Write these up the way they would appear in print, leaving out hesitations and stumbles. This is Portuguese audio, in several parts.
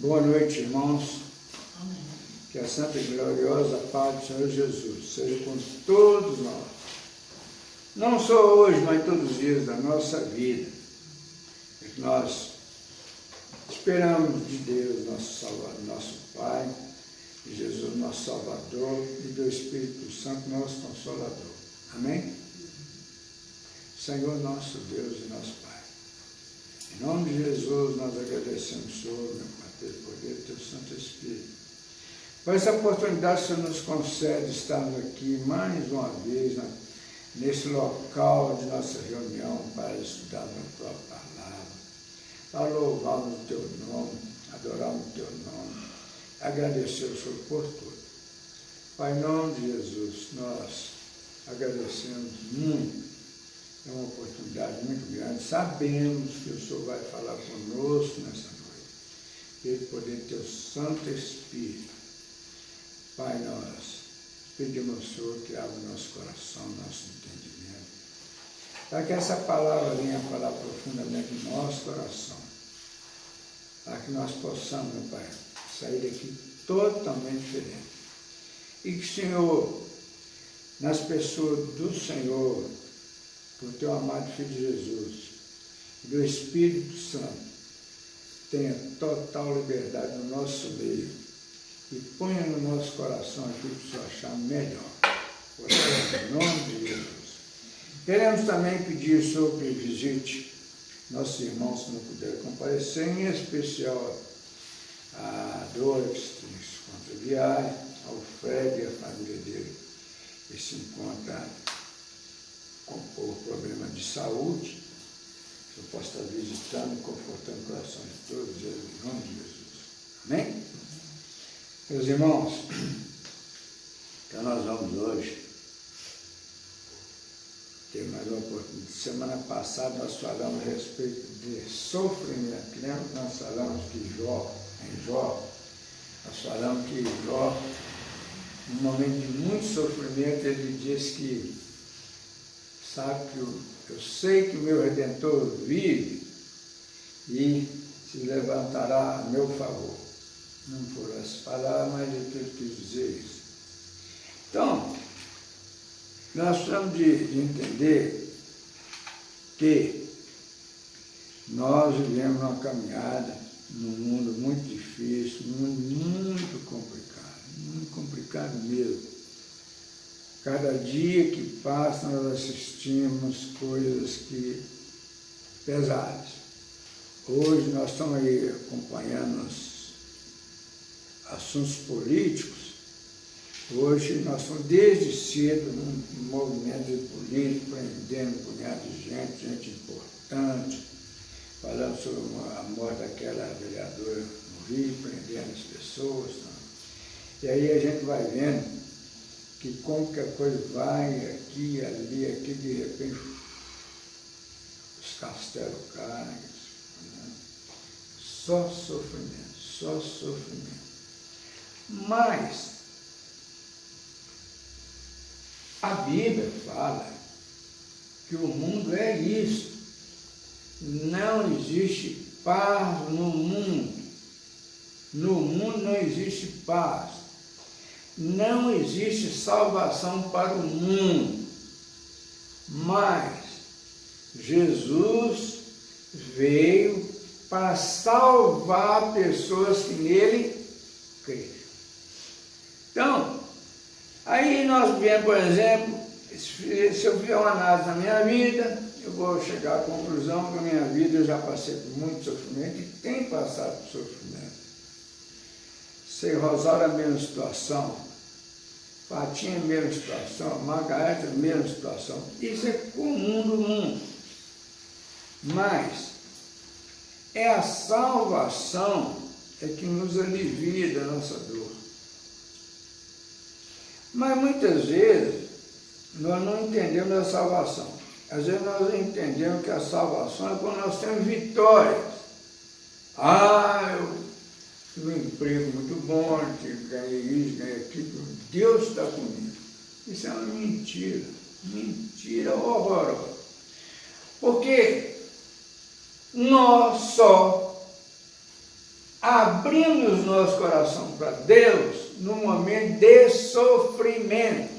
Boa noite, irmãos. Que a santa e gloriosa paz do Senhor Jesus seja com todos nós. Não só hoje, mas todos os dias da nossa vida. Que nós esperamos de Deus, nosso Salvador, nosso Pai, de Jesus, nosso Salvador, e do Espírito Santo, nosso Consolador. Amém? Senhor, nosso Deus e nosso Pai. Em nome de Jesus, nós agradecemos, Senhor, meu Pai, pelo poder do Teu Santo Espírito. Por essa oportunidade que o Senhor nos concede estarmos aqui mais uma vez nesse local de nossa reunião para estudar a Tua palavra, para louvarmos o Teu nome, adorarmos o Teu nome, agradecer o Senhor por tudo. Pai, em nome de Jesus, nós agradecemos muito. É uma oportunidade muito grande. Sabemos que o Senhor vai falar conosco nessa noite, pelo poder do Teu Santo Espírito. Pai, nós pedimos ao Senhor que abra o nosso coração, nosso entendimento, para que essa palavra venha falar profundamente no nosso coração, para que nós possamos, meu Pai, sair daqui totalmente diferente. E que, Senhor, nas pessoas do Senhor, do Teu amado Filho Jesus, do Espírito Santo, tenha total liberdade no nosso meio e ponha no nosso coração aquilo que o Senhor achar melhor. Por em nome de Jesus. Queremos também pedir, Senhor, que visite nossos irmãos que não puderam comparecer, em especial a Dora, que se encontra em viagem, ao Fred e a família dele, que se encontra com problema de saúde. Que eu possa estar visitando e confortando o coração de todos eles, em nome de Jesus. Amém? Meus irmãos, então nós vamos hoje ter mais uma oportunidade. Semana passada nós falamos a respeito de sofrimento. Lembra que nós falamos que em Jó, nós falamos que Jó, num momento de muito sofrimento, ele disse que sabe que eu sei que o meu Redentor vive e se levantará a meu favor. Não foram essas palavras, mas ele quis dizer isso. Então, nós precisamos de entender que Nós vivemos uma caminhada num mundo muito difícil, um mundo muito complicado mesmo. Cada dia que passa nós assistimos coisas pesadas. Hoje nós estamos aí acompanhando os assuntos políticos. Hoje nós estamos desde cedo num movimento político, prendendo um punhado de gente importante, falando sobre a morte daquela vereadora no Rio, prendendo as pessoas. E aí a gente vai vendo que como que a coisa vai, aqui, ali, aqui, de repente, os castelos caem, né? Só sofrimento, só sofrimento. Mas a Bíblia fala que o mundo é isso. Não existe paz no mundo. No mundo não existe paz. Não existe salvação para o mundo. Mas Jesus veio para salvar pessoas que nele creem. Então, aí nós vemos, por exemplo, se eu fizer uma análise na minha vida, eu vou chegar à conclusão que a minha vida eu já passei por muito sofrimento e tenho passado por sofrimento. Sei Rosário, a mesma situação, Fatinha, a mesma situação, Margarete, a mesma situação. Isso é comum do mundo. Mas é a salvação que nos alivia da nossa dor. Mas muitas vezes nós não entendemos a salvação. Às vezes nós entendemos que a salvação é quando nós temos vitórias. Eu tive um emprego muito bom, ganhei isso, ganhei aquilo. Deus está comigo. Isso é uma mentira. Mentira horrorosa. Porque nós só abrimos nosso coração para Deus no momento de sofrimento.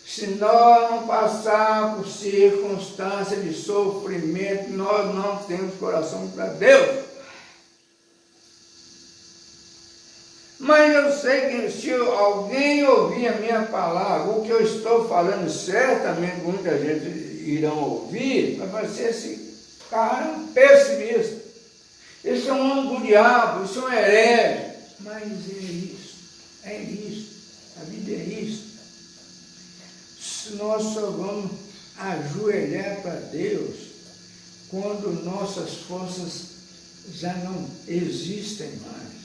Se nós não passarmos por circunstâncias de sofrimento, nós não temos coração para Deus. Mas eu sei que se alguém ouvir a minha palavra, o que eu estou falando, certamente muita gente irão ouvir, vai ser esse cara é um pessimista. Esse é um homem do diabo, isso é um herege. Mas é isso, a vida é isso. Nós só vamos ajoelhar para Deus quando nossas forças já não existem mais.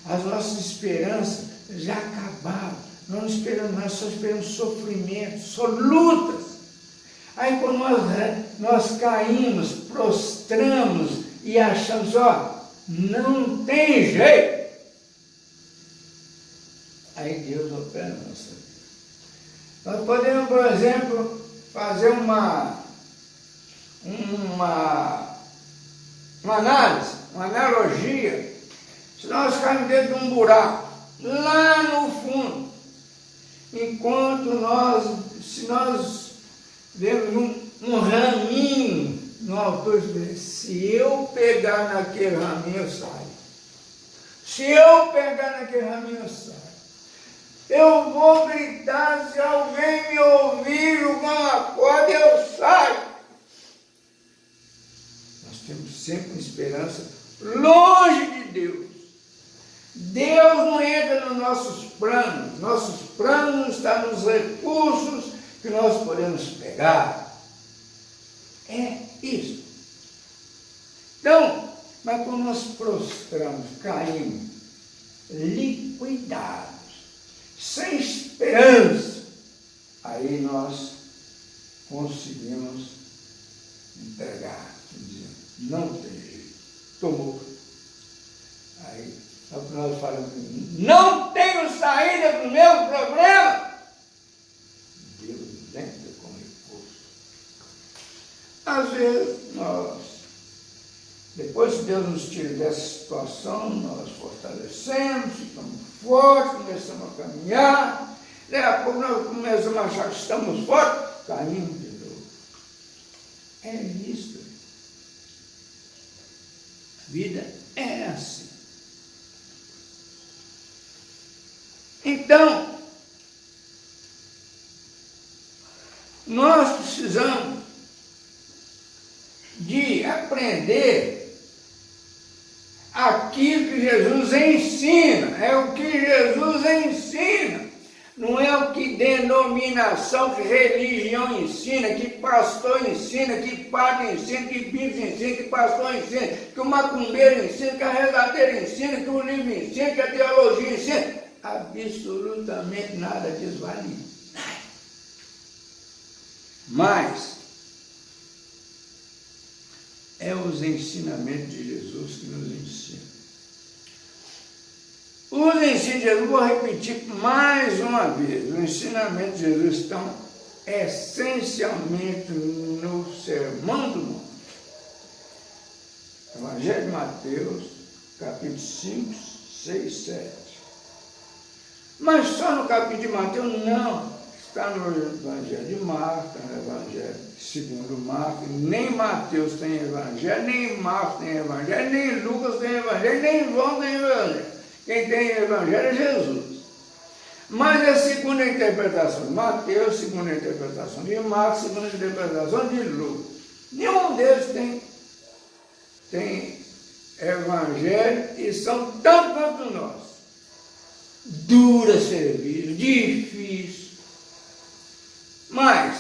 As nossas esperanças já acabaram. Nós não esperamos mais, só esperamos sofrimento, só lutas. Aí quando nós caímos, prostramos e achamos, não tem jeito. Aí Deus opera na nossa vida. Nós podemos, por exemplo, fazer uma análise, uma analogia. Se nós caímos dentro de um buraco, lá no fundo, se nós vemos um raminho no altura, se eu pegar naquele raminho, eu saio. Se eu pegar naquele raminho, eu saio. Eu vou gritar, se alguém me ouvir alguma coisa, eu saio. Nós temos sempre uma esperança longe de Deus. Deus não entra nos nossos planos. Nossos planos estão nos recursos que nós podemos pegar. É isso. Então, mas quando nós prostramos, caímos, liquidados, sem esperança, aí nós conseguimos entregar, dizendo, não tem jeito, tomou. Aí nós falamos, não tenho saída para o meu problema. Deus entra com recurso. Às vezes depois que Deus nos tira dessa situação, nós fortalecemos, ficamos fortes, começamos a caminhar, daqui a pouco nós começamos a achar que estamos fortes, caímos de novo. É isso. vida é assim. Então, nós precisamos de aprender aquilo que Jesus ensina, é o que Jesus ensina, não é o que denominação, que religião ensina, que pastor ensina, que padre ensina, que bispo ensina, que pastor ensina, que o macumbeiro ensina, que a rezadeira ensina, que o livro ensina, que a teologia ensina. Absolutamente nada disso vale. Mas é os ensinamentos de Jesus que nos ensinam. Os ensinos de Jesus, vou repetir mais uma vez, os ensinamentos de Jesus estão essencialmente no Sermão do Monte. Evangelho de Mateus, capítulo 5, 6, 7. Mas só no capítulo de Mateus não. Está no Evangelho de Marcos, está no Evangelho segundo Marcos, nem Mateus tem Evangelho, nem Marcos tem Evangelho, nem Lucas tem Evangelho, nem João tem Evangelho. Quem tem Evangelho é Jesus. Mas a segunda interpretação de Mateus, segunda interpretação de Marcos, segunda interpretação de Lucas. Nenhum deles tem Evangelho e são tanto quanto nós. Dura serviço, difícil. Mas,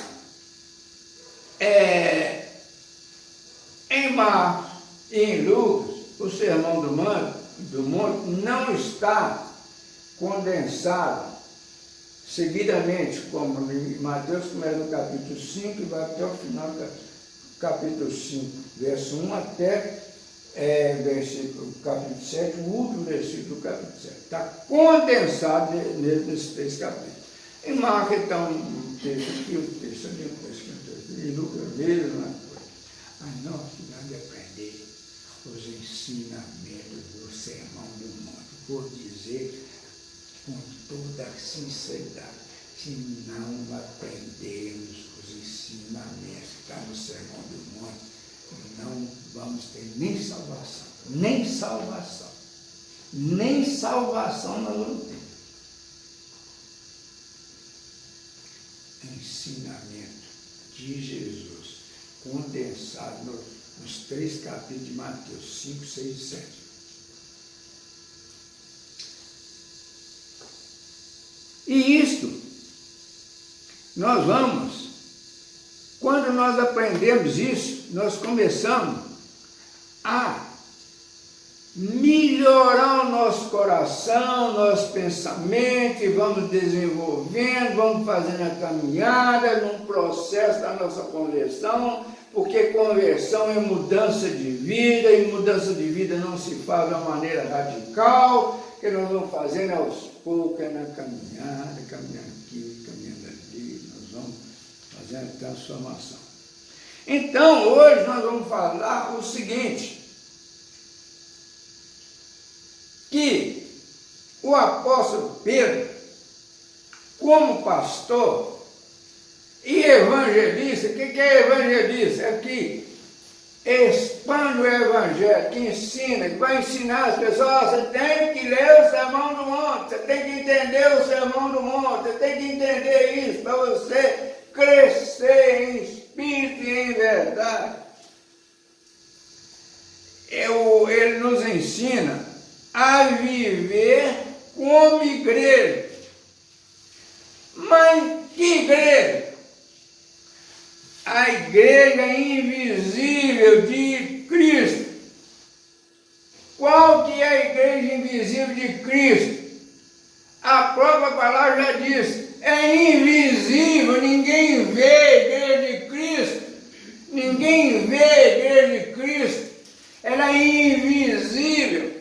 em Marcos e em Lucas, o Sermão do Monte não está condensado seguidamente, como em Mateus começa no capítulo 5 e vai até o final do capítulo 5, verso 1 até capítulo 7, o último versículo do capítulo 7. Está condensado nesses 3 capítulos. Em Marcos, então, um texto aqui, um texto ali, um texto aqui. Em Lucas, a mesma coisa. Mas nós precisamos de aprender os ensinamentos do Sermão do Monte. Vou dizer com toda a sinceridade, se não aprendermos os ensinamentos que estão no Sermão do Monte, não vamos ter nem salvação. Nem salvação. Nem salvação nós vamos ter. Ensinamento de Jesus, condensado nos 3 capítulos de Mateus 5, 6 e 7. E isto, nós vamos, quando nós aprendemos isso, nós começamos a melhorar o nosso coração, nosso pensamento, e vamos desenvolvendo, vamos fazendo a caminhada num processo da nossa conversão, porque conversão é mudança de vida, e mudança de vida não se faz de uma maneira radical, que nós vamos fazendo aos poucos, na caminhada, caminhando aqui, caminhando ali, nós vamos fazendo a transformação. Então, hoje nós vamos falar o seguinte, que o apóstolo Pedro, como pastor e evangelista, o que é evangelista? É que expande o evangelho, que ensina, que vai ensinar as pessoas, você tem que ler o Sermão do Monte, você tem que entender o Sermão do Monte, você tem que entender isso para você crescer em espírito e em verdade. Ele nos ensina a viver como igreja. Mas que igreja? A igreja invisível de Cristo. Qual que é a igreja invisível de Cristo? A própria palavra já diz, é invisível, ninguém vê a igreja de Cristo. Ninguém vê a igreja de Cristo. Ela é invisível.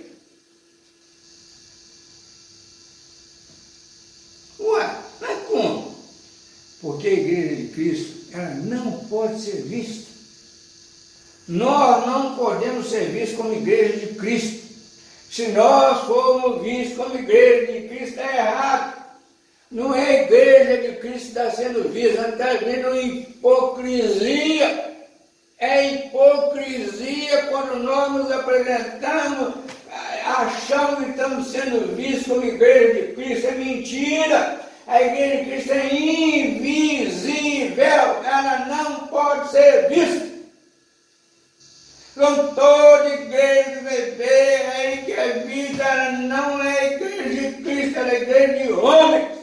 Mas como? Porque a igreja de Cristo, ela não pode ser vista. Nós não podemos ser vistos como igreja de Cristo. Se nós formos vistos como igreja de Cristo, é errado. Não é a igreja de Cristo que está sendo vista, não está vendo hipocrisia. É hipocrisia quando nós nos apresentamos, achamos que estamos sendo vistos como igreja de Cristo. É mentira. A igreja de Cristo é invisível, ela não pode ser vista. Com toda igreja que vai ver aí que é vista, ela não é igreja de Cristo, ela é igreja de homens.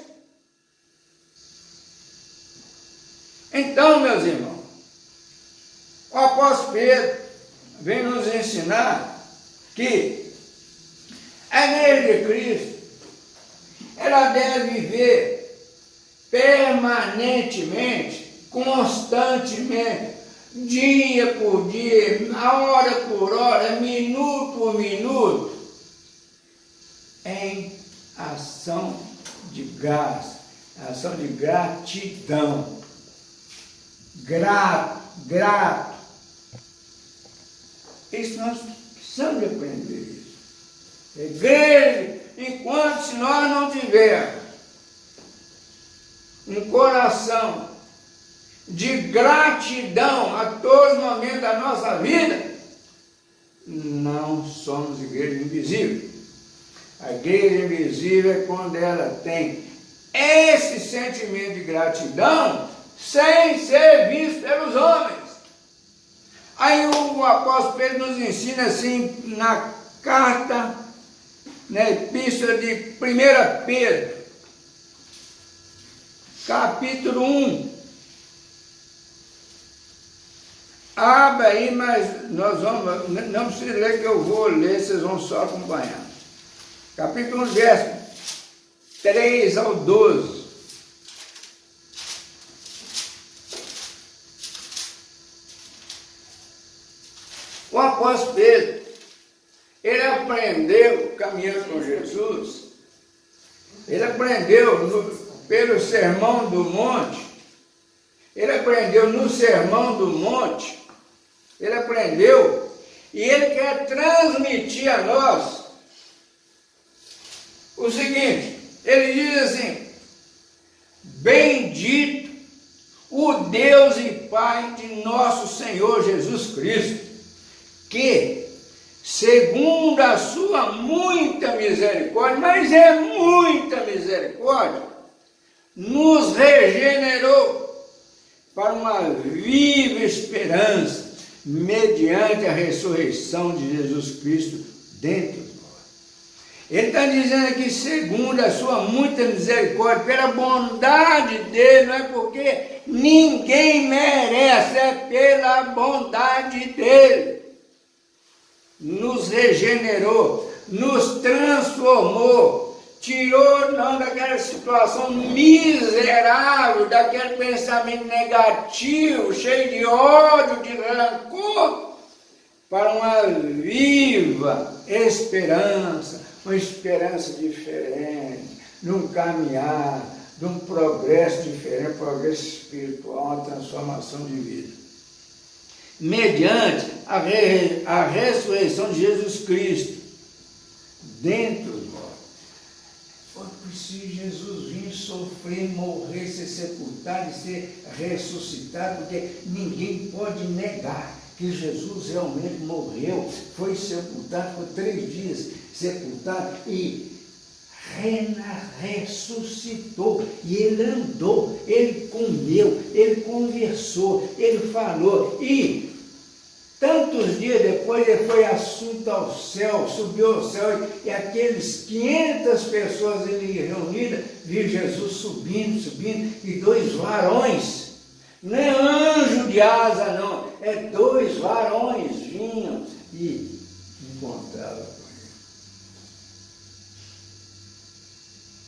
Então, meus irmãos, o apóstolo Pedro vem nos ensinar que a igreja de Cristo, ela deve viver permanentemente, constantemente, dia por dia, hora por hora, minuto por minuto, em ação de graça, ação de gratidão. Grato. Isso nós precisamos de aprender isso. Igreja, enquanto se nós não tivermos um coração de gratidão a todos os momentos da nossa vida, não somos igreja invisível. A igreja invisível é quando ela tem esse sentimento de gratidão sem ser visto pelos homens. Aí o apóstolo Pedro nos ensina assim na carta, na epístola de 1 Pedro, capítulo 1. Abra aí, mas nós vamos, não precisa ler que eu vou ler, vocês vão só acompanhar. Capítulo 1, verso 3 ao 12. O apóstolo Pedro, ele aprendeu caminhando com Jesus, ele aprendeu pelo Sermão do Monte, ele aprendeu no Sermão do Monte, ele aprendeu e ele quer transmitir a nós o seguinte, ele diz assim: bendito o Deus e Pai de nosso Senhor Jesus Cristo, que, segundo a sua muita misericórdia, mas é muita misericórdia, nos regenerou para uma viva esperança, mediante a ressurreição de Jesus Cristo dentro de nós. Ele está dizendo aqui, segundo a sua muita misericórdia, pela bondade dele, não é porque ninguém merece, é pela bondade dele. Nos regenerou, nos transformou, tirou não daquela situação miserável, daquele pensamento negativo, cheio de ódio, de rancor, para uma viva esperança, uma esperança diferente, de um caminhar, de um progresso diferente, um progresso espiritual, uma transformação de vida. Mediante a ressurreição de Jesus Cristo dentro de nós. Foi preciso Jesus vir sofrer, morrer, ser sepultado e ser ressuscitado, porque ninguém pode negar que Jesus realmente morreu, foi sepultado, foi 3 dias sepultado e ressuscitou, e ele andou, ele comeu, ele conversou, ele falou, e tantos dias depois ele foi assunto ao céu, subiu ao céu, e aqueles 500 pessoas ali reunidas, viram Jesus subindo, e 2 varões, não é anjo de asa não, é 2 varões vinham e encontraram.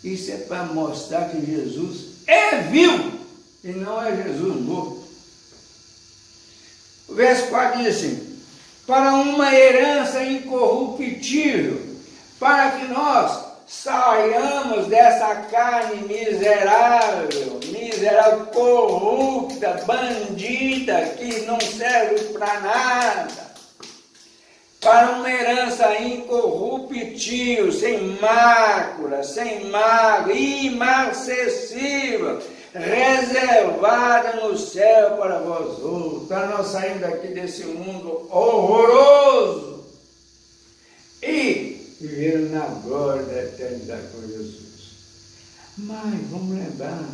Isso é para mostrar que Jesus é vivo e não é Jesus morto. O verso 4 diz assim: para uma herança incorruptível, para que nós saiamos dessa carne miserável, corrupta, bandida, que não serve para nada, para uma herança incorruptível, sem mácula, sem mágoa, imarcessível, reservada no céu para vós outros, para nós sairmos daqui desse mundo horroroso e viver na glória da eternidade com Jesus. Mas vamos lembrar,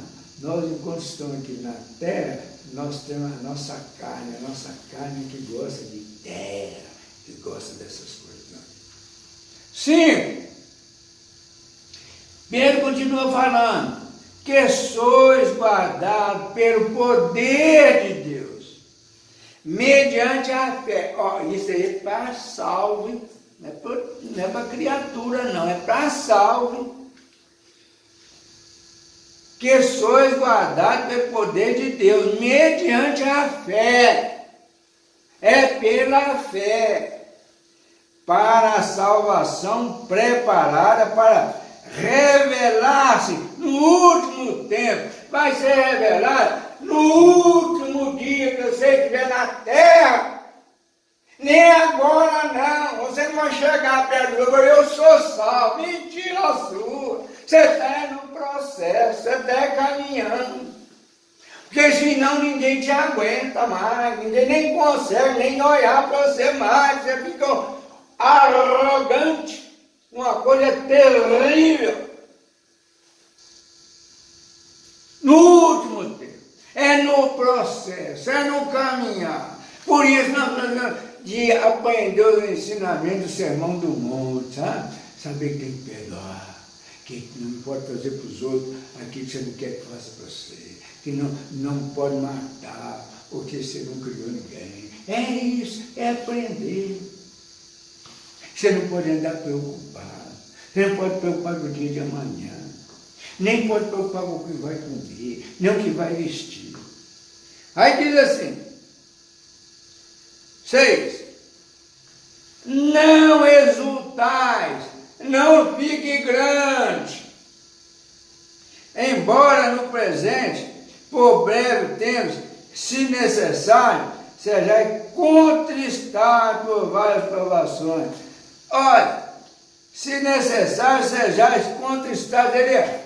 nós enquanto estamos aqui na terra, nós temos a nossa carne que gosta de terra, que gosta dessas coisas. Não? Sim, Pedro continua falando, que sois guardados pelo poder de Deus, mediante a fé. Ó, isso aí é para salve, não é para criatura não, é para salve. Que sois guardados pelo poder de Deus, mediante a fé. É pela fé, para a salvação preparada para revelar-se no último tempo. Vai ser revelado no último dia que você estiver na terra. Nem agora não, você não vai chegar perto do Senhor, eu sou salvo. Mentira sua. Você está no processo, você está caminhando. Porque senão ninguém te aguenta mais, ninguém nem consegue nem olhar para você mais. Você fica arrogante, uma coisa terrível. No último tempo, é no processo, é no caminhar. Por isso nós de aprender os ensinamentos do Sermão do Monte, sabe? Saber que tem que perdoar, que não pode fazer para os outros aquilo que você não quer que faça para você, que não pode matar, porque você não criou ninguém. É isso, é aprender. Você não pode andar preocupado, você não pode preocupar com o dia de amanhã, nem pode preocupar com o que vai comer, nem o que vai vestir. Aí diz assim, 6, não exultais, não fique grande, embora no presente, por breve tempo, se necessário, sejais contristados por várias provações. Olha, se necessário, sejais contristados, ele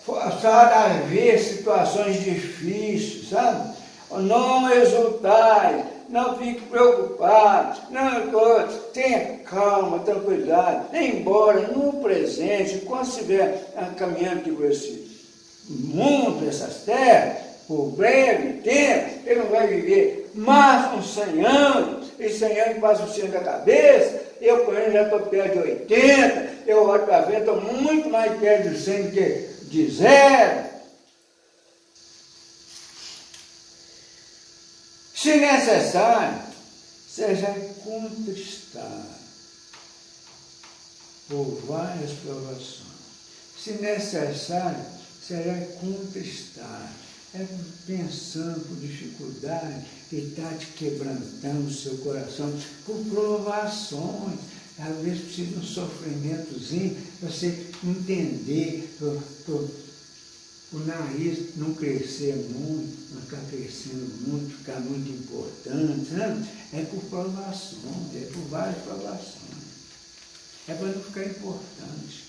forçado a ver situações difíceis, sabe? Não exultai, não fique preocupado, tenha calma, tranquilidade, embora no presente, quando estiver caminhando aqui por esse mundo, essas terras, por breve tempo, ele não vai viver mais uns 100 anos, e 100 anos passa o 100 da cabeça, eu por exemplo já estou perto de 80, eu olho para ver, estou muito mais perto de 100 do que de 0. Se necessário, seja contristado por várias provações. Se necessário, será contristado. É pensando por dificuldade que está te quebrantando o seu coração, por provações. Às vezes precisa de um sofrimentozinho para você entender, o nariz não crescer muito, não ficar crescendo muito, ficar muito importante, sabe? É por provações, é por várias provações. É para não ficar importante.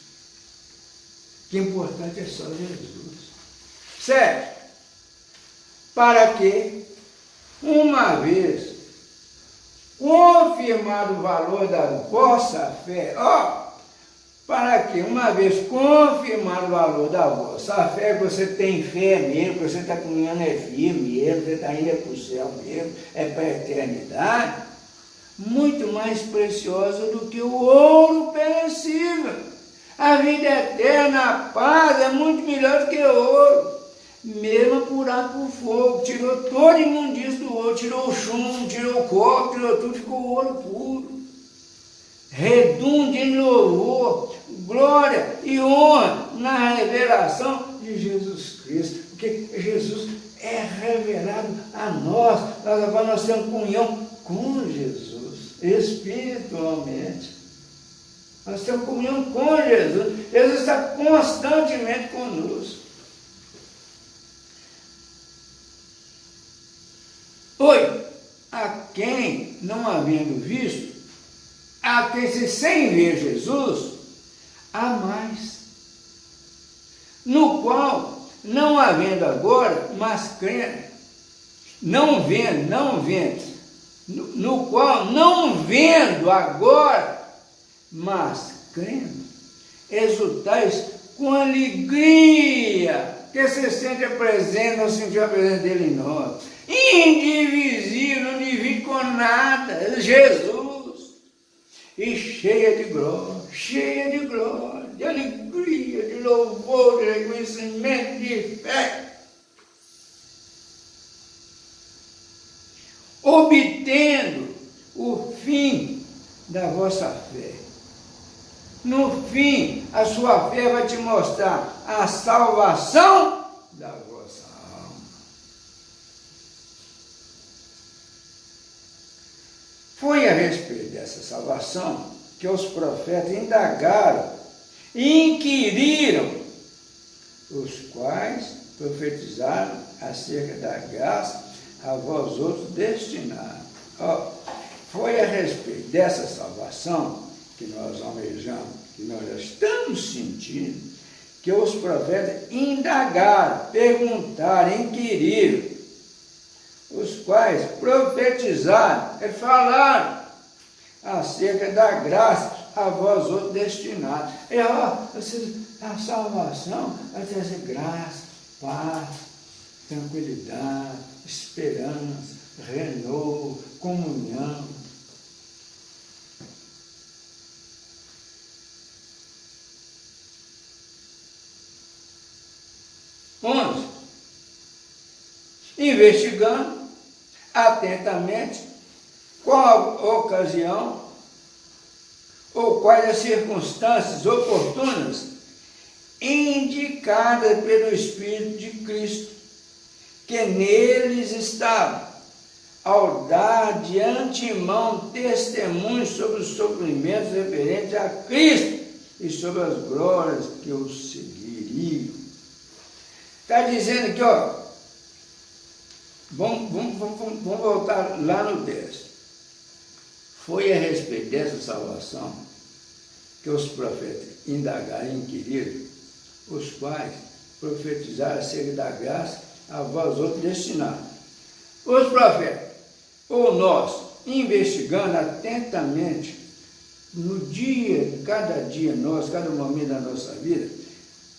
O que é importante é só Jesus. Certo? Para que, uma vez confirmado o valor da vossa fé, para que, uma vez confirmado o valor da vossa fé, você tem fé mesmo, você está caminhando é firme mesmo, você está indo para o céu mesmo, é para a eternidade, muito mais preciosa do que o ouro perecível. A vida eterna, a paz é muito melhor do que o ouro. Mesmo apurado por fogo, tirou toda a imundícia do ouro, tirou o chumbo, tirou o cobre, tirou tudo, ficou o ouro puro. Redunde em louvor, glória e honra na revelação de Jesus Cristo, porque Jesus é revelado a nós, agora nós temos comunhão com Jesus, espiritualmente. Nós temos comunhão com Jesus, Jesus está constantemente conosco. 8. A quem, não havendo visto, a quem se sem ver Jesus, há mais. no qual, não havendo agora, mas crendo, não vendo, no qual, não vendo agora, mas crendo, exultais com alegria, que se sente presente, nós sentimos a presença dele em nós, indivisível, não divide com nada, Jesus, e cheia de glória, de alegria, de louvor, de reconhecimento, de fé, obtendo o fim da vossa fé. No fim, a sua fé vai te mostrar a salvação da vossa alma. Foi a respeito dessa salvação que os profetas indagaram e inquiriram, os quais profetizaram acerca da graça a vós outros destinada. Foi a respeito dessa salvação que nós almejamos, que nós já estamos sentindo, que os profetas indagaram, perguntaram, inquiriram, os quais profetizaram e falaram acerca da graça a vós outros destinados. E a salvação vai trazer graça, paz, tranquilidade, esperança, renovo, comunhão. Investigando atentamente qual a ocasião ou quais as circunstâncias oportunas indicadas pelo Espírito de Cristo, que neles estava, ao dar de antemão testemunho sobre os sofrimentos referentes a Cristo e sobre as glórias que o seguiriam. Está dizendo aqui, vamos voltar lá no 10. Foi a respeito dessa salvação que os profetas indagaram e inquiriram, os quais profetizaram acerca da graça a vós outros destinados. Os profetas, ou nós, investigando atentamente, no dia, cada dia nosso, cada momento da nossa vida,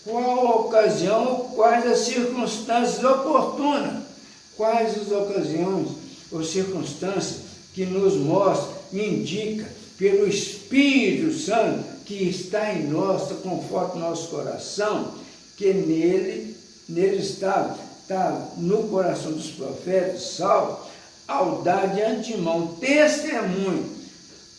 qual a ocasião, quais as circunstâncias oportunas, quais as ocasiões ou circunstâncias que nos mostra, indica pelo Espírito Santo que está em nós, conforta o nosso coração, que nele está no coração dos profetas, salvo, ao dar de antemão testemunho,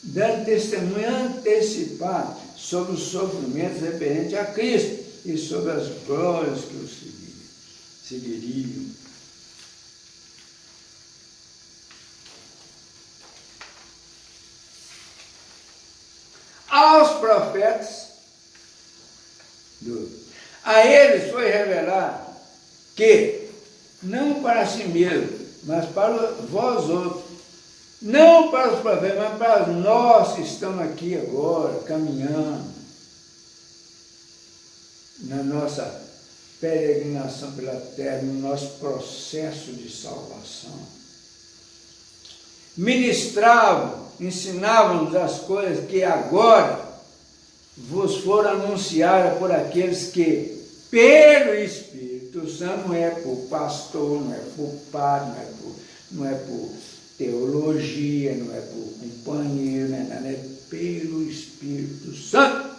dando testemunho antecipado sobre os sofrimentos referentes a Cristo e sobre as glórias que o seguiriam. Aos profetas, a eles foi revelado que, não para si mesmo, mas para vós outros, não para os profetas, mas para nós que estamos aqui agora, caminhando, na nossa peregrinação pela terra, no nosso processo de salvação. Ministravam, ensinavam-nos as coisas que agora vos foram anunciadas por aqueles que, pelo Espírito Santo, não é por pastor, não é por padre, não é por teologia, não é por companheiro, não é nada, é pelo Espírito Santo,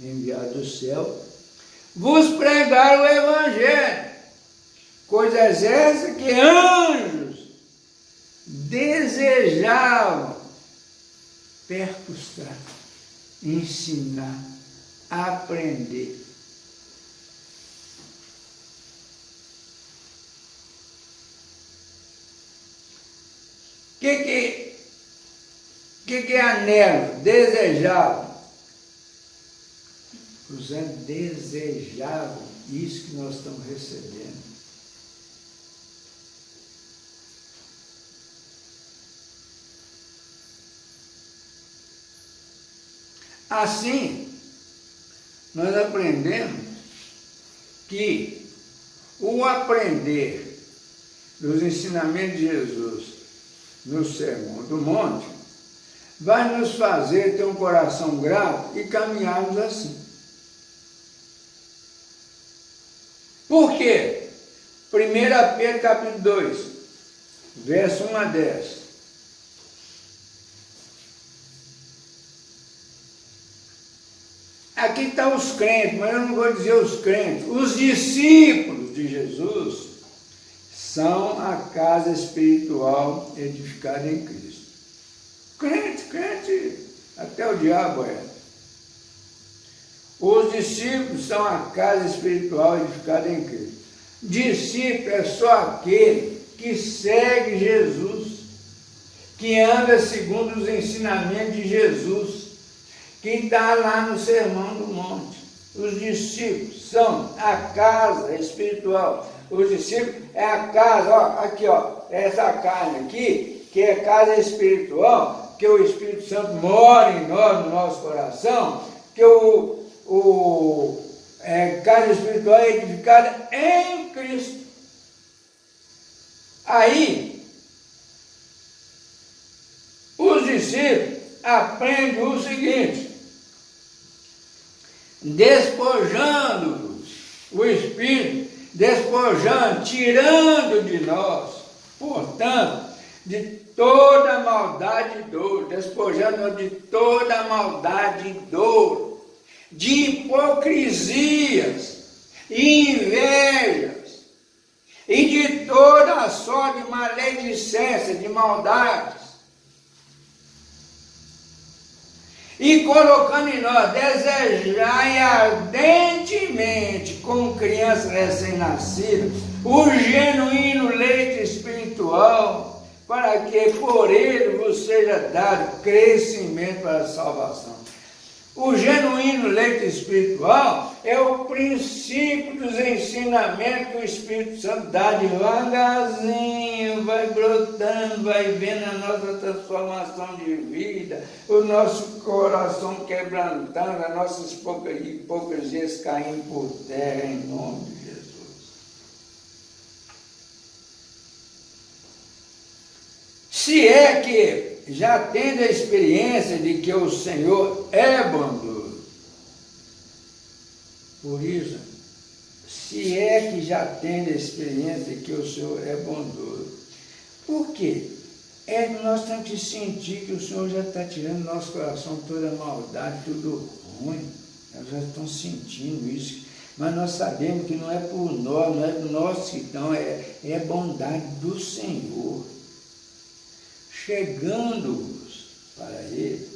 enviado do céu, vos pregaram o Evangelho, coisas essas que anjos desejavam percustar, ensinar, aprender. O que anelo? Desejavam. Os anjos desejavam isso que nós estamos recebendo. Assim, nós aprendemos que o aprender dos ensinamentos de Jesus no Sermão do Monte vai nos fazer ter um coração grato e caminharmos assim. Por quê? 1 Pedro capítulo 2, verso 1 a 10. Aqui estão os crentes, mas eu não vou dizer os crentes. Os discípulos de Jesus são a casa espiritual edificada em Cristo. Crente, até o diabo é. Os discípulos são a casa espiritual edificada em Cristo. Discípulo é só aquele que segue Jesus, que anda segundo os ensinamentos de Jesus, que está lá no Sermão do Monte. Os discípulos são a casa espiritual. Os discípulos é a casa, ó, aqui, ó, essa carne aqui, que é casa espiritual, que o Espírito Santo mora em nós, no nosso coração, que casa espiritual é edificada em Cristo. Aí, os discípulos aprendem o seguinte: despojando-nos o Espírito, despojando, tirando de nós, portanto, de toda maldade e dor, despojando de toda maldade e dor, de hipocrisias e invejas, e de toda a sorte de maledicência, de maldades, e colocando em nós, desejai ardentemente, como crianças recém-nascidas, o genuíno leite espiritual, para que por ele vos seja dado crescimento para a salvação. O genuíno leite espiritual é o princípio dos ensinamentos que o Espírito Santo dá devagarzinho, vai brotando, vai vendo a nossa transformação de vida, o nosso coração quebrantando, as nossas hipocrisias caindo por terra em nome de Jesus. Se é que já tendo a experiência de que o Senhor é bondoso, por isso, se é que já tendo a experiência de que o Senhor é bondoso, por quê? Nós temos que sentir que o Senhor já está tirando do nosso coração toda a maldade, tudo ruim. Nós já estamos sentindo isso, mas nós sabemos que não é por nós, não é do nosso então, é bondade do Senhor. Chegando-vos para ele,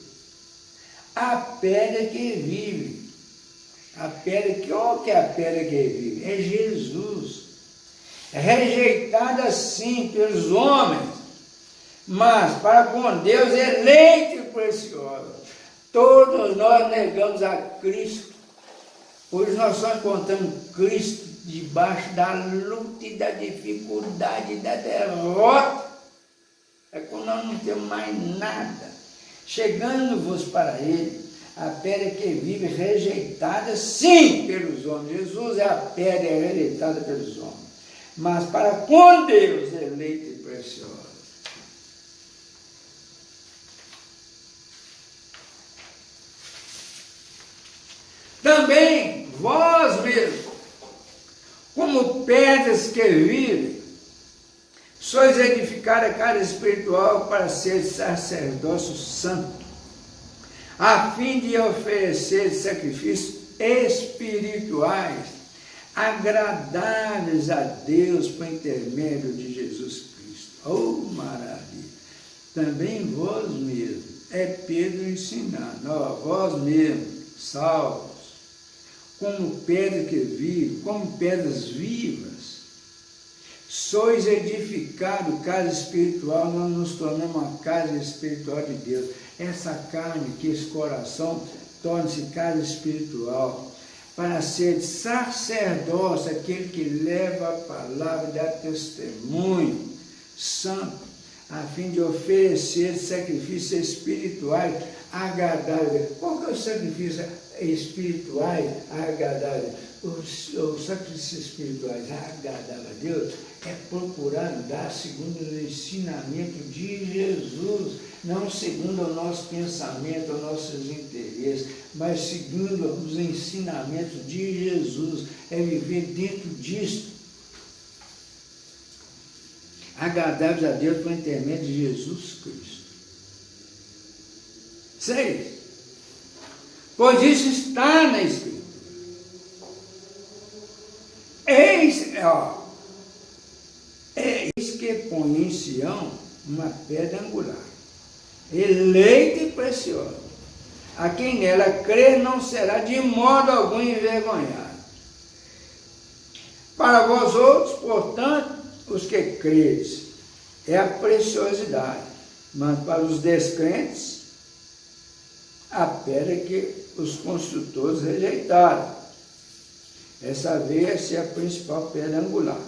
a pedra que vive, a pedra que, olha que é a pedra que vive, é Jesus, rejeitada sim pelos homens, mas para com Deus eleita e preciosa. Todos nós negamos a Cristo, hoje nós só encontramos Cristo debaixo da luta e da dificuldade e da derrota. É quando nós não temos mais nada. Chegando-vos para ele, a pedra que vive, rejeitada sim pelos homens. Jesus é a pedra rejeitada pelos homens, mas para com Deus eleita e preciosa. Também vós mesmos, como pedras que vivem, sois edificados a casa espiritual para ser sacerdócio santo, a fim de oferecer sacrifícios espirituais, agradáveis a Deus por intermédio de Jesus Cristo. Oh, maravilha! Também vós mesmos, é Pedro ensinando, vós mesmos, salvos, como pedra que vive, como pedras vivas, sois edificados, casa espiritual, nós nos tornamos uma casa espiritual de Deus. Essa carne, que esse coração, torna-se casa espiritual, para ser sacerdócio, aquele que leva a palavra e dá testemunho santo, a fim de oferecer sacrifícios espirituais agradáveis. Qual que é o sacrifício espirituais agradáveis? os sacrifícios espirituais agradáveis a Deus é procurar andar segundo o ensinamento de Jesus, não segundo o nosso pensamento, os nossos interesses, mas segundo os ensinamentos de Jesus, é viver dentro disso. Agradáveis a Deus por intermédio de Jesus Cristo. 6. Pois isso está na Escritura. Eis que põe em Sião uma pedra angular, eleita e preciosa. A quem nela crer não será de modo algum envergonhado. Para vós outros, portanto, os que credes, é a preciosidade, mas para os descrentes, a pedra que os construtores rejeitaram. Essa veio a ser a principal pedra angular.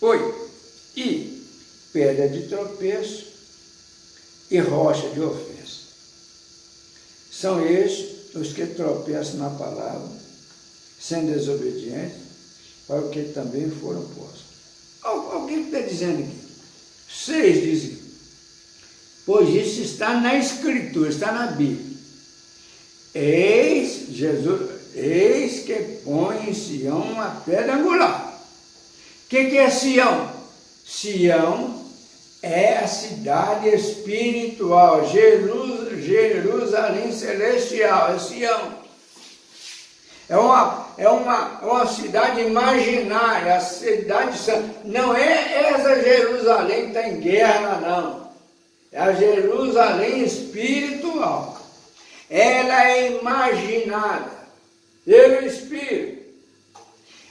8. E pedra de tropeço e rocha de ofensa. São estes os que tropeçam na palavra, sendo desobedientes, para o que também foram postos. O que está dizendo aqui? 6 dizem, pois isso está na Escritura, está na Bíblia. Eis que põe em Sião uma pedra angular. O que é Sião? Sião é a cidade espiritual, Jerusalém celestial, é Sião. É uma cidade imaginária, a cidade santa. Não é essa Jerusalém que está em guerra, não. É a Jerusalém espiritual. Ela é imaginada pelo Espírito.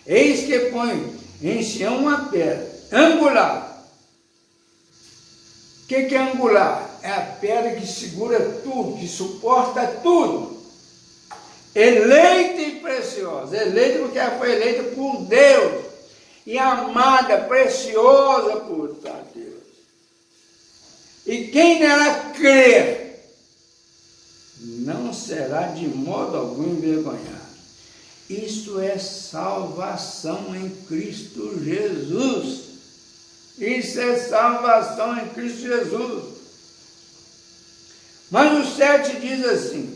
Eis que põe em Sião uma pedra angular. O que é angular? É a pedra que segura tudo, que suporta tudo. Eleita e preciosa. Eleita porque ela foi eleita por Deus. E amada, preciosa por Deus. E quem nela crer, não será de modo algum envergonhado. Isso é salvação em Cristo Jesus. Isso é salvação em Cristo Jesus. Mas o 7 diz assim,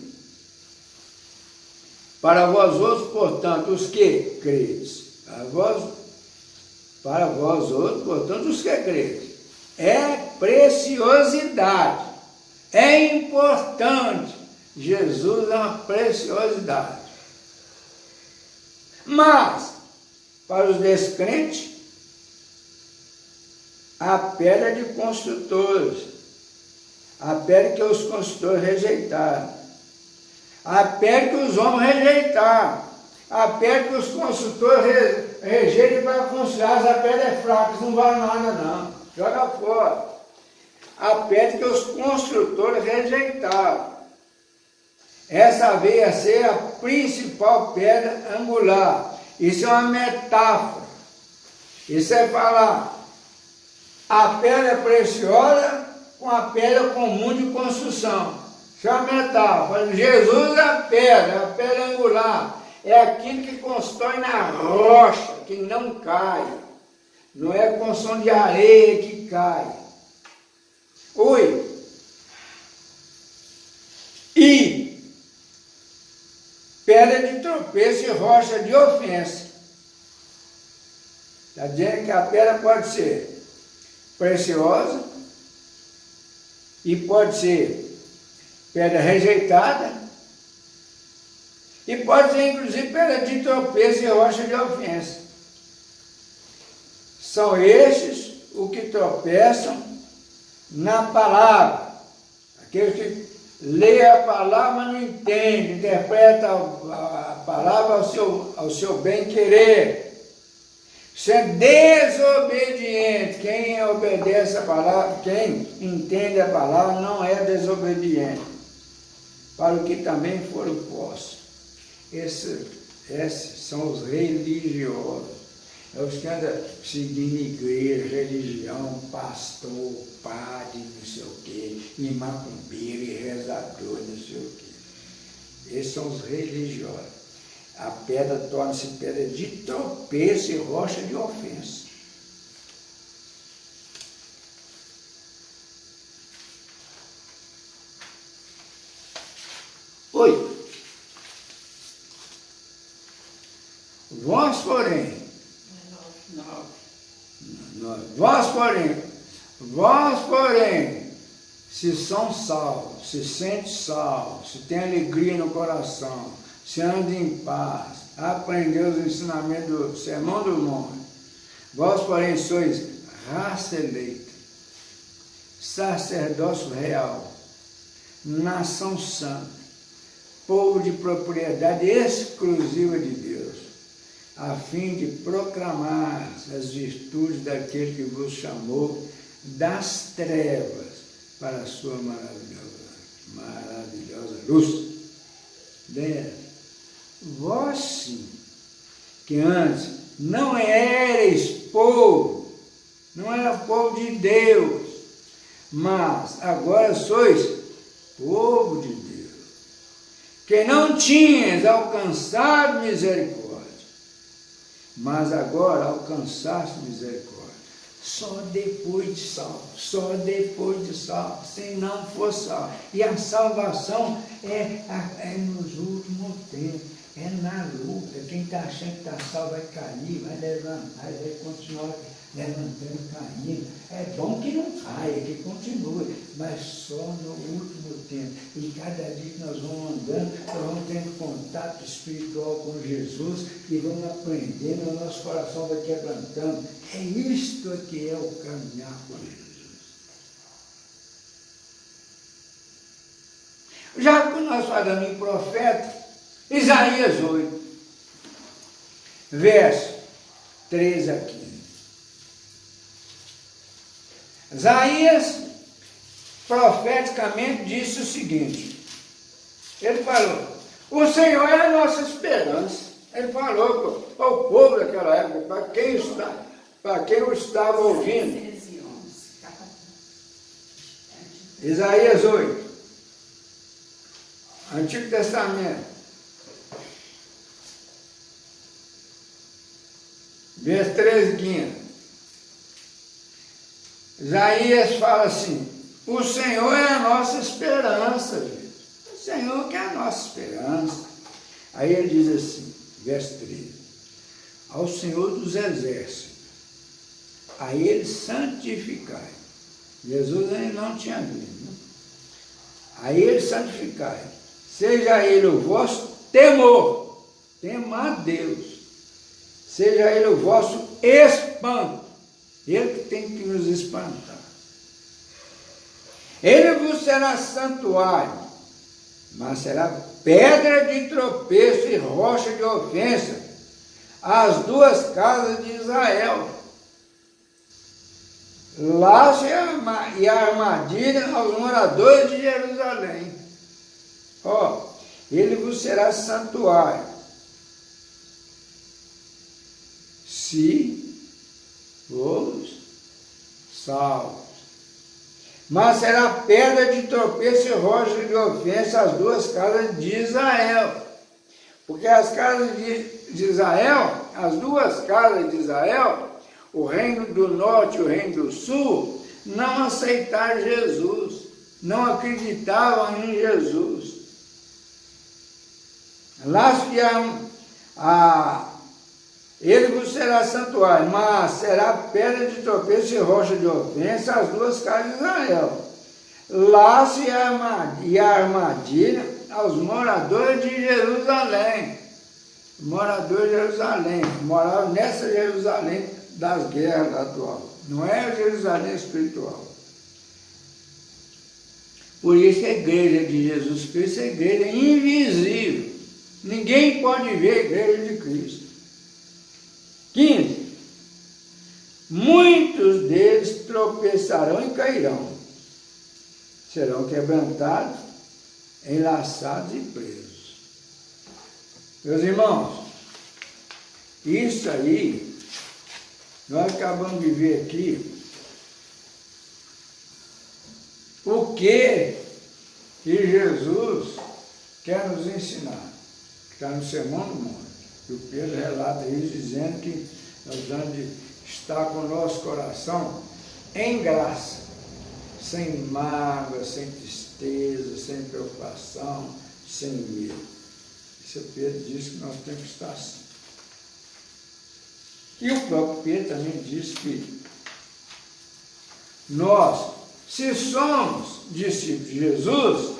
para vós outros, portanto, os que credes. Para vós outros, portanto, os que credes. É preciosidade. É importante. Jesus é uma preciosidade. Mas, para os descrentes, a pedra de construtores. A pedra que os construtores rejeitaram. A pedra que os homens rejeitaram. A pedra que os construtores rejeitam para construir. Essa pedra é fraca, isso não vale nada não. Joga fora. A pedra que os construtores rejeitaram. Essa veio a ser a principal pedra angular. Isso é uma metáfora. Isso é falar a pedra preciosa com a pedra comum de construção. Isso é uma metáfora. Jesus é a pedra angular. É aquilo que constrói na rocha, que não cai. Não é construção de areia que cai. 8. E pedra de tropeço e rocha de ofensa. Está dizendo que a pedra pode ser preciosa e pode ser pedra rejeitada e pode ser inclusive pedra de tropeço e rocha de ofensa. São estes os que tropeçam na palavra. Aqueles que lê a palavra, mas não entende, interpreta a palavra ao seu bem-querer. Ser desobediente. Quem obedece a palavra, quem entende a palavra, não é desobediente. Para o que também foram postos. Esses são os religiosos. É os que andam seguindo igreja, religião, pastor, padre, não sei o quê, e macumbeiro, e rezador, não sei o quê. Esses são os religiosos. a pedra torna-se pedra de tropeço e rocha de ofensa. Oi. Vós, porém, vós, porém, se são salvos, se sente salvo, se tem alegria no coração, se anda em paz, aprendeu os ensinamentos do Sermão do Monte, vós, porém, sois raça eleita, sacerdócio real, nação santa, povo de propriedade exclusiva de Deus, a fim de proclamar as virtudes daquele que vos chamou das trevas para a sua maravilhosa luz. Vós sim, que antes não erais povo, não era povo de Deus, mas agora sois povo de Deus, que não tinhas alcançado misericórdia, mas agora alcançaste misericórdia. Só depois de salvo, se não for salvo. E a salvação é nos últimos tempos, é na luta. Quem está achando que está salvo vai cair, vai levantar, vai continuar levantando, caindo. É bom que não caia, que continue, mas só no último tempo. E cada dia que nós vamos andando, nós vamos tendo contato espiritual com Jesus e vamos aprendendo, o nosso coração vai quebrantando. É isto que é o caminhar com Jesus. Já que nós falamos em profeta, Isaías 8, verso 13 a 15. Isaías, profeticamente, disse o seguinte, ele falou, o Senhor é a nossa esperança. Ele falou ao povo daquela época, para quem o estava ouvindo. Isaías 8, Antigo Testamento, verso 13 e 15. Isaías fala assim, o Senhor é a nossa esperança, gente. O Senhor que é a nossa esperança. Aí ele diz assim, verso 13, ao Senhor dos exércitos, a ele santificai. Jesus ainda não tinha vindo, né? A ele santificai. Seja ele o vosso temor, tema a Deus. Seja ele o vosso espanto. Ele que tem que nos espantar. Ele vos será santuário, mas será pedra de tropeço e rocha de ofensa, as duas casas de Israel. Laço e armadilha aos moradores de Jerusalém. Ele vos será santuário, se vos salvos. Mas será pedra de tropeço e rocha de ofensa as duas casas de Israel. Porque as casas de Israel, as duas casas de Israel, o reino do norte e o reino do sul, não aceitaram Jesus, não acreditavam em Jesus. Laço que ele vos será santuário, mas será pedra de tropeço e rocha de ofensa as duas casas de Israel. Laço e armadilha aos moradores de Jerusalém. Moradores de Jerusalém, moravam nessa Jerusalém das guerras atuais. Não é a Jerusalém espiritual. Por isso a igreja de Jesus Cristo é a igreja invisível. Ninguém pode ver a igreja de Cristo. 15. Muitos deles tropeçarão e cairão, serão quebrantados, enlaçados e presos. Meus irmãos, isso aí, nós acabamos de ver aqui, o que Jesus quer nos ensinar, que está no Sermão do Monte. E o Pedro relata isso dizendo que nós vamos estar com o nosso coração em graça, sem mágoa, sem tristeza, sem preocupação, sem medo. Isso Pedro disse que nós temos que estar assim. E o próprio Pedro também disse que nós, se somos discípulos de Jesus,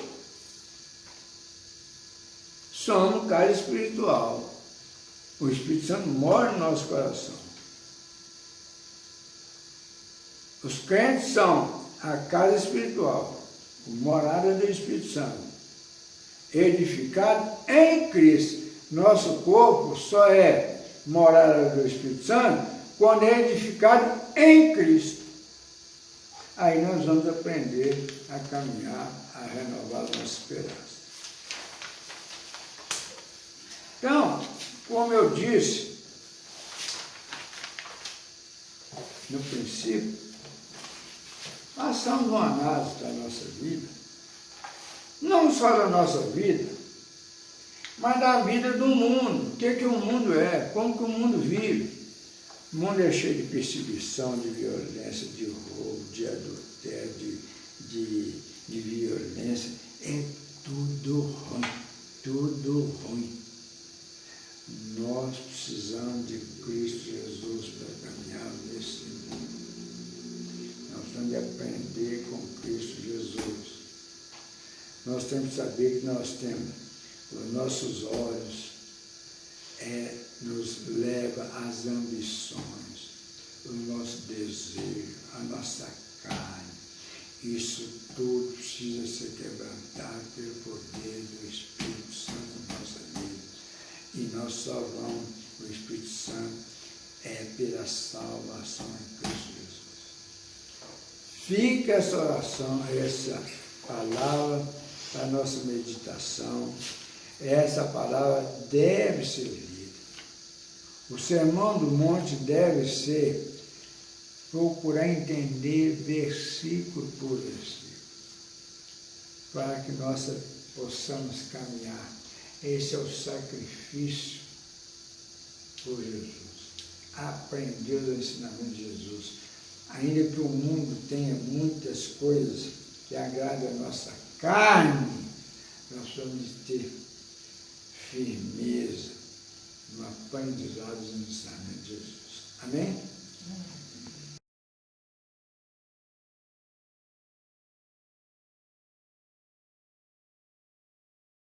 somos casa espiritual. O Espírito Santo mora no nosso coração. Os crentes são a casa espiritual, a morada do Espírito Santo, edificado em Cristo. Nosso corpo só é morada do Espírito Santo quando é edificado em Cristo. Aí nós vamos aprender a caminhar, a renovar a nossa esperança. Então, como eu disse no princípio, façamos uma análise da nossa vida, não só da nossa vida, mas da vida do mundo. O que o mundo é, como que o mundo vive. O mundo é cheio de perseguição, de violência, de roubo, de adultério, de violência. É tudo ruim, tudo ruim. Nós precisamos de Cristo Jesus para caminhar nesse mundo. Nós temos de aprender com Cristo Jesus. Nós temos que saber que nós temos os nossos olhos, nos leva às ambições, o nosso desejo, a nossa carne. Isso tudo precisa ser quebrantado pelo poder do Espírito Santo na nossa vida. E nós só vamos, o Espírito Santo, pela salvação em Cristo Jesus. Fica essa oração, essa palavra para a nossa meditação. Essa palavra deve ser lida. O Sermão do Monte deve ser procurar entender versículo por versículo, para que nós possamos caminhar. Esse é o sacrifício por Jesus. Aprender o ensinamento de Jesus. Ainda que o mundo tenha muitas coisas que agradam a nossa carne, nós precisamos ter firmeza no aprendizado do ensinamento de Jesus. Amém?